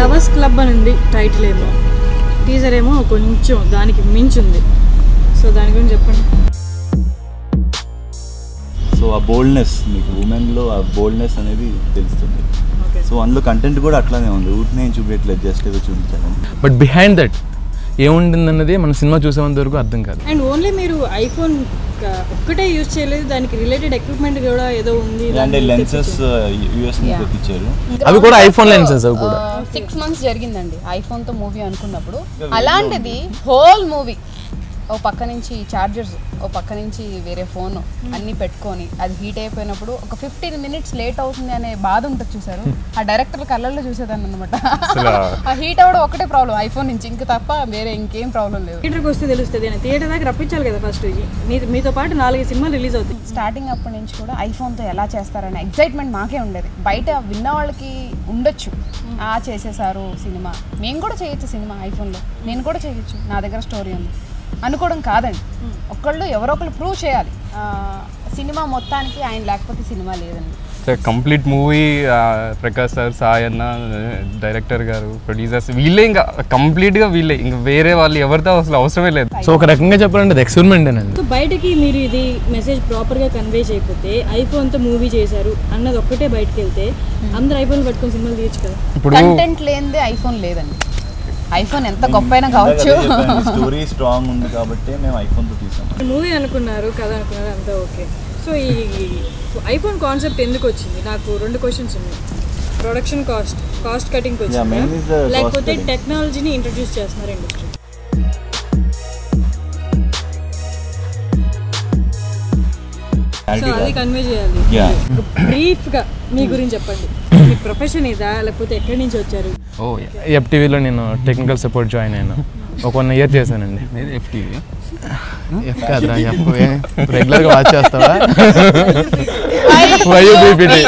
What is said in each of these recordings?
Lovers club అని ఉంది title ఏమో, టీజర్ ఏమో కొంచెం దానికి మించింది. సో దాని గురించి చెప్పండి. సో ఆ బోల్డ్నెస్, మీకు ఉమెన్లో ఆ బోల్డ్నెస్ అనేది తెలుస్తుంది. సో అందులో కంటెంట్ కూడా అట్లానే ఉంది, ఊరినే చూపించట్లేదు, జస్ట్ ఏదో చూపించాను. బట్ బిహైండ్ దట్ ఏముంటుందన్నది మన సినిమా చూసేంత వరకు అర్థం కాదు. అండ్ ఓన్లీ మీరు ఐఫోన్ ఒక్కటే యూజ్ చేయలేదు, దానికి రిలేటెడ్ ఎక్విప్మెంట్ కూడా ఏదో ఉంది. అంటే లెన్సెస్ యూఎస్ నుంచి తెప్పించారు, అవి కూడా ఐఫోన్ లెన్సెస్. అవి కూడా 6 months జరిగిందండి ఐఫోన్ తో మూవీ అనుకున్నప్పుడు. అలాంటిది హోల్ మూవీ ఓ పక్క నుంచి చార్జర్స్, ఓ పక్క నుంచి వేరే ఫోన్ అన్నీ పెట్టుకొని అది హీట్ అయిపోయినప్పుడు ఒక 15 minutes లేట్ అవుతుంది అనే బాధ ఉంటుంది చూసారు. ఆ డైరెక్టర్ కళ్ళల్లో చూసేదాన్ని అనమాట. ఆ హీట్ అవ్వడం ఒకటే ప్రాబ్లం ఐఫోన్ నుంచి, ఇంక తప్ప వేరే ఇంకేం ప్రాబ్లం లేదు. థియేటర్కి వస్తే తెలుస్తుంది అని థియేటర్ దాకా రప్పించాలి కదా ఫస్ట్. మీతో పాటు 4 సినిమాలు రిలీజ్ అవుతాయి. స్టార్టింగ్ అప్పటి నుంచి కూడా ఐఫోన్తో ఎలా చేస్తారనే ఎగ్జైట్మెంట్ మాకే ఉండేది. బయట విన్న వాళ్ళకి ఉండొచ్చు, చేసేసారు సినిమా, మేము కూడా చేయొచ్చు సినిమా ఐఫోన్లో, నేను కూడా చేయొచ్చు, నా దగ్గర స్టోరీ ఉంది అనుకోవడం కాదండి. ఒకళ్ళు ఎవరో ఒకళ్ళు ప్రూవ్ చేయాలి. సినిమా మొత్తానికి ఆయన లేకపోతే సినిమా లేదండి. Complete movie Prakash sir, Sai అన్న, డైరెక్టర్ గారు, ప్రొడ్యూసర్స్ వీళ్ళే, ఇంకా కంప్లీట్గా వీళ్ళే, ఇంకా వేరే వాళ్ళు ఎవరితో అసలు అవసరమే లేదు. సో ఒక రకంగా చెప్పాలంటే అది ఎక్స్పెరిమెంటేనండి. సో బయటకి మీరు ఇది మెసేజ్ ప్రాపర్గా కన్వే చేయకపోతే ఐఫోన్తో మూవీ చేశారు అన్నది ఒక్కటే బయటకు వెళ్తే అందరు ఐఫోన్ పట్టుకొని సినిమాలు తీయచ్చు కదా. ఇప్పుడు కంటెంట్ లేనిదే ఐఫోన్ లేదండి. ఐఫోన్ ఎంత గొప్పైనా కావచ్చు, స్టోరీ స్ట్రాంగ్ ఉంది కాబట్టి మేము ఐఫోన్తో తీసాం. మూవీ అనుకున్నారు కదా, అనుకున్నారు అంతా ఓకే. సో ఈ ఐఫోన్ కాన్సెప్ట్ ఎందుకు వచ్చింది? నాకు 2 క్వశ్చన్స్ ఉన్నాయి. ప్రొడక్షన్ కాస్ట్ కటింగ్ వచ్చింది, లేకపోతే టెక్నాలజీని ఇంట్రడ్యూస్ చేస్తున్నారు ఇండస్ట్రీ? సో అది కన్వే చేయాలి. బ్రీఫ్గా మీ గురించి చెప్పండి. మీ ప్రొఫెషన్ ఇదా, లేకపోతే ఎక్కడి నుంచి వచ్చారు? ఎఫ్టీవీలో నేను టెక్నికల్ సపోర్ట్ జాయిన్ అయినా, ఒక 1 year చేశానండి. ఎఫ్టీవీ ఎఫ్ కాదురా, రెగ్యులర్గా వాచ్ చేస్తావా? వైయూబీపీటీ.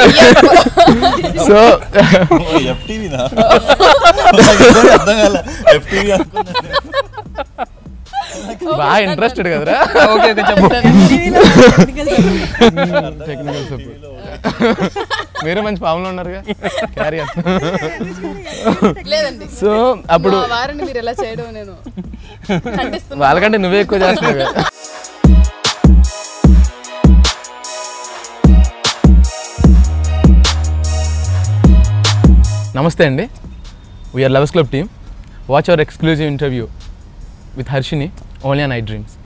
సో బాగా ఇంట్రెస్టెడ్ కదరా? ఓకే చెప్పు. టెక్నికల్ సపోర్ట్ మీరు మంచి ఫామ్లో ఉన్నారుగా, క్యారియర్. సో అప్పుడు మీరు ఎలా చేయడం నేను వాళ్ళకంటే నువ్వే ఎక్కువ చేస్తున్నావు కదా. నమస్తే అండి, VR lovers club team. Watch our exclusive interview with Harshini only on iDreams.